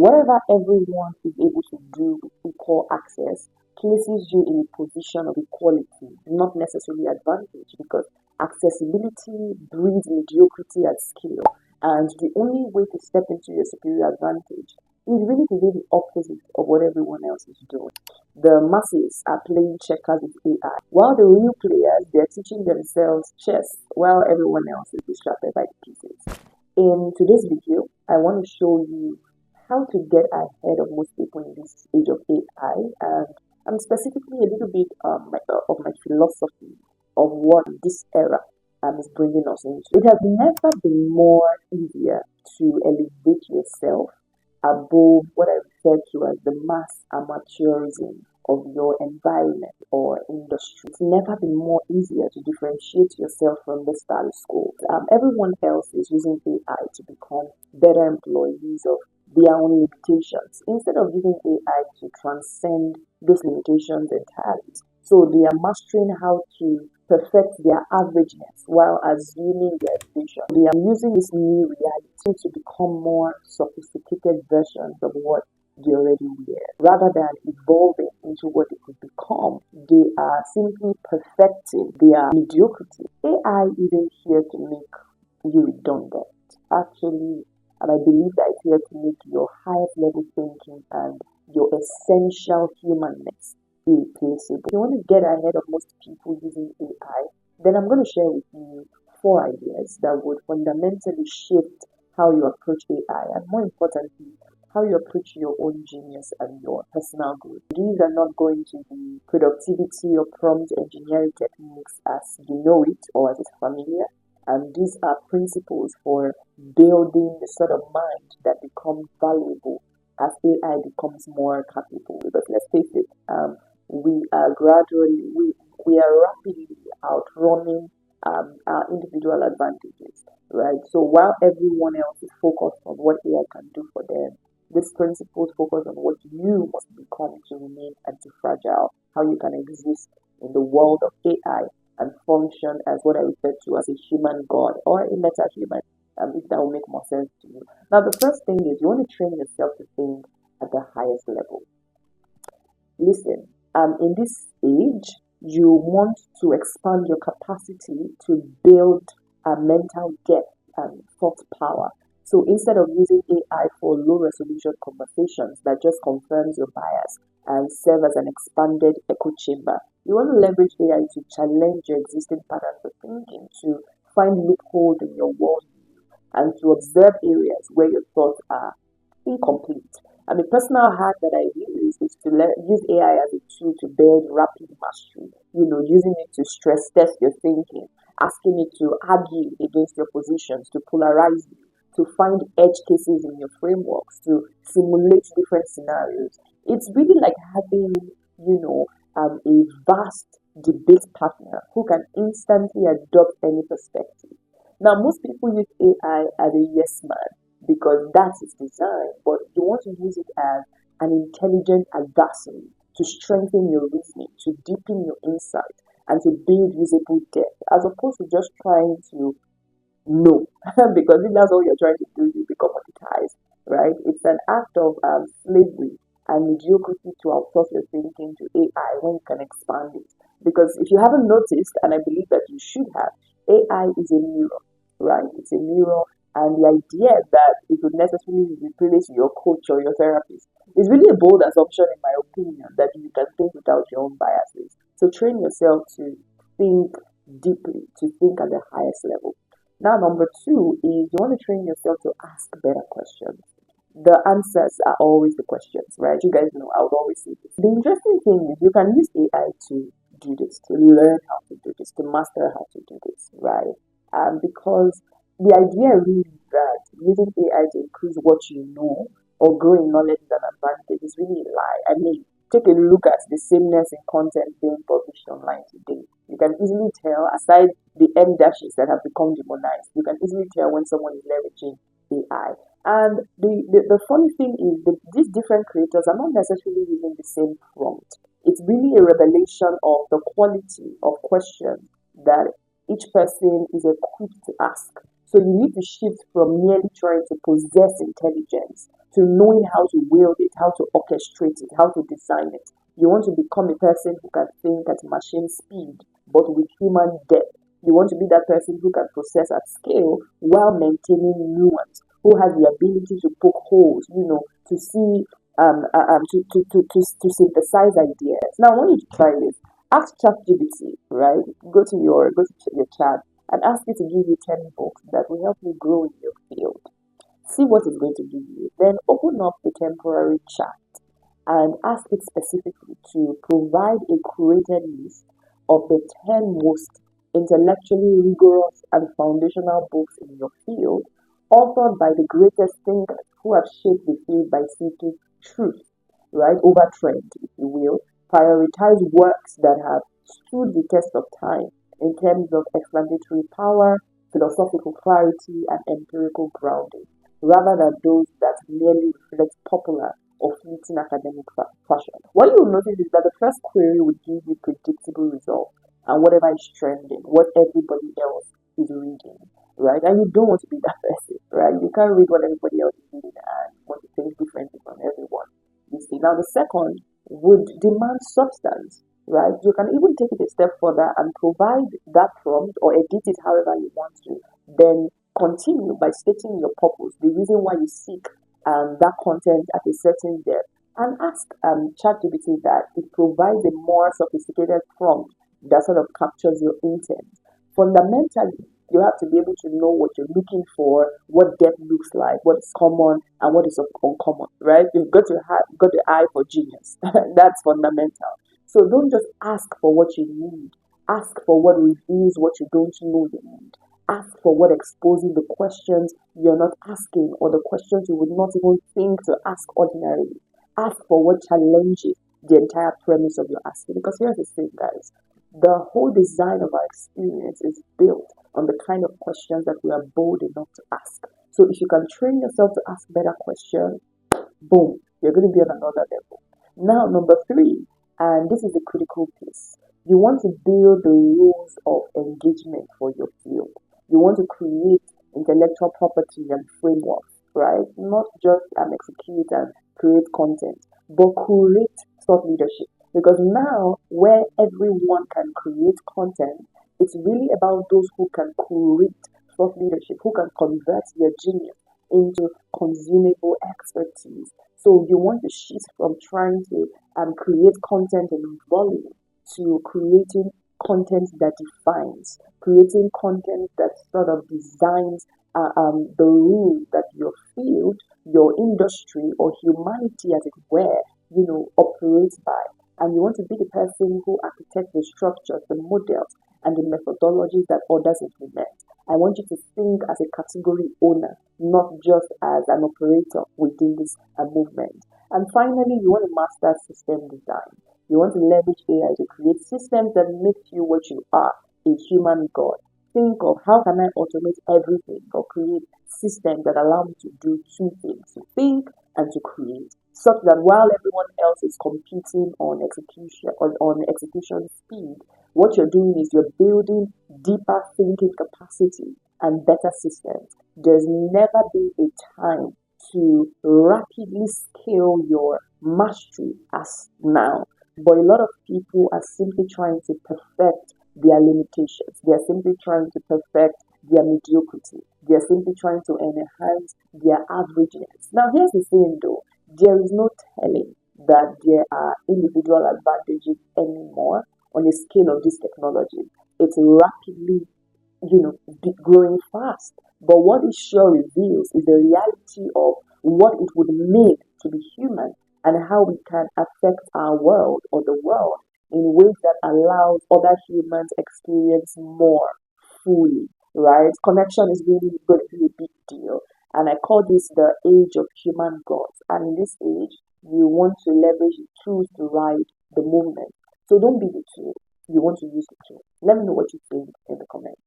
Whatever everyone is able to do with equal access places you in a position of equality, not necessarily advantage, because accessibility breeds mediocrity at scale. And the only way to step into your superior advantage is really to do the opposite of what everyone else is doing. The masses are playing checkers with AI, while the real players, they're teaching themselves chess while everyone else is distracted by the pieces. In today's video, I want to show you how to get ahead of most people in this age of AI, and I'm specifically a little bit of my philosophy of what this era is bringing us into. It has never been more easier to elevate yourself above what I refer to as the mass amateurism of your environment or industry. It's never been more easier to differentiate yourself from the status quo. Everyone else is using AI to become better employees of their own limitations instead of using AI to transcend those limitations entirely. So they are mastering how to perfect their averageness while assuming their elevation. They are using this new reality to become more sophisticated versions of what they already were. Rather than evolving into what they could become, they are simply perfecting their mediocrity. AI isn't here to make you redundant. Actually, and I believe that it's here to make your highest level thinking and your essential humanness irreplaceable. If you want to get ahead of most people using AI, then I'm going to share with you 4 ideas that would fundamentally shift how you approach AI and, more importantly, how you approach your own genius and your personal growth. These are not going to be productivity or prompt engineering techniques as you know it or as it's familiar. And these are principles for building the sort of mind that becomes valuable as AI becomes more capable. Because let's face it, we are rapidly outrunning our individual advantages, right? So while everyone else is focused on what AI can do for them, these principles focus on what you must become to remain anti-fragile, how you can exist in the world of AI and function as what I refer to as a human god or a meta human, if that will make more sense to you. Now, the first thing is you want to train yourself to think at the highest level. Listen, in this age, you want to expand your capacity to build a mental depth and thought power. So instead of using AI for low resolution conversations that just confirms your bias and serve as an expanded echo chamber, you want to leverage AI to challenge your existing patterns of thinking, to find loopholes in your worldview, and to observe areas where your thoughts are incomplete. And the personal hack that I use is to use AI as a tool to build rapid mastery. Using it to stress test your thinking, asking it to argue against your positions, to polarize you, to find edge cases in your frameworks, to simulate different scenarios. It's really like having, a vast debate partner who can instantly adopt any perspective. Now, most people use AI as a yes man because that's its design, but you want to use it as an intelligent adversary to strengthen your reasoning, to deepen your insight, and to build usable depth, as opposed to just trying to know. Because if that's all you're trying to do, you become monetized, right? It's an act of slavery and mediocrity to outsource your thinking to AI when you can expand it. Because if you haven't noticed, and I believe that you should have, AI is a mirror, right? It's a mirror, and the idea that it would necessarily replace your coach or your therapist is really a bold assumption, in my opinion, that you can think without your own biases. So train yourself to think deeply, to think at the highest level. Now, number 2 is you want to train yourself to ask better questions. The answers are always the questions, right? You guys know I would always say this. The interesting thing is you can use AI to do this, to learn how to do this, to master how to do this, right? Because the idea really is that using AI to increase what you know or grow in knowledge is an advantage is really a lie. I mean, take a look at the sameness in content being published online today. You can easily tell, aside the M dashes that have become demonized, you can easily tell when someone is leveraging AI. And the funny thing is that these different creators are not necessarily using the same prompt. It's really a revelation of the quality of questions that each person is equipped to ask. So you need to shift from merely trying to possess intelligence to knowing how to wield it, how to orchestrate it, how to design it. You want to become a person who can think at machine speed, but with human depth. You want to be that person who can process at scale while maintaining nuance, who has the ability to poke holes, to see, to synthesize ideas. Now, I want you to try this. Ask ChatGPT, right? Go to your chat and ask it to give you 10 books that will help you grow in your field. See what it's going to give you. Then open up the temporary chat and ask it specifically to provide a curated list of the 10 most intellectually rigorous and foundational books in your field, authored by the greatest thinkers who have shaped the field by seeking truth, right, over trend, if you will. Prioritize works that have stood the test of time in terms of explanatory power, philosophical clarity, and empirical grounding, rather than those that merely reflect popular or fleeting academic fashion. What you'll notice is that the first query would give you predictable results and whatever is trending, what everybody else is reading, right? And you don't want to be that person, right? You can't read what everybody else is reading and want to think differently from everyone. You see, now the second would demand substance, right? You can even take it a step further and provide that prompt or edit it however you want to. Then continue by stating your purpose, the reason why you seek that content at a certain depth, and ask ChatGPT that it provides a more sophisticated prompt that sort of captures your intent. Fundamentally, you have to be able to know what you're looking for, what depth looks like, what is common, and what is uncommon, right? You've got the eye for genius. That's fundamental. So don't just ask for what you need. Ask for what reveals what you don't know you need. Ask for what exposes the questions you're not asking or the questions you would not even think to ask ordinarily. Ask for what challenges the entire premise of your asking. Because here's the thing, guys, the whole design of our experience is built on the kind of questions that we are bold enough to ask. So if you can train yourself to ask better questions, boom, you're going to be on another level. Now, number three, and this is the critical piece, you want to build the rules of engagement for your field. You want to create intellectual property and frameworks, right? Not just execute and create content, but create thought leadership. Because now, where everyone can create content, it's really about those who can create thought leadership, who can convert their genius into consumable expertise. So you want to shift from trying to create content in volume to creating content that defines, creating content that sort of designs the rules that your field, your industry, or humanity, as it were, operates by. And you want to be the person who architects the structures, the models, and the methodologies that others implement. I want you to think as a category owner, not just as an operator within this movement. And finally, you want to master system design. You want to leverage AI to create systems that make you what you are, a human god. Think of how can I automate everything or create systems that allow me to do two things, to think and to create, such that while everyone else is competing on execution speed, what you're doing is you're building deeper thinking capacity and better systems. There's never been a time to rapidly scale your mastery as now. But a lot of people are simply trying to perfect their limitations. They are simply trying to perfect their mediocrity. They are simply trying to enhance their averageness. Now, here's the thing though, there is no telling that there are individual advantages anymore on the scale of this technology. It's rapidly, growing fast. But what it sure reveals is the reality of what it would mean to be human and how we can affect our world or the world in ways that allows other humans experience more fully, right? Connection is really going to be a big deal. And I call this the age of human gods. And in this age, you want to leverage the tools to ride the movement. So don't be the tool. You want to use the tool. Let me know what you think in the comments.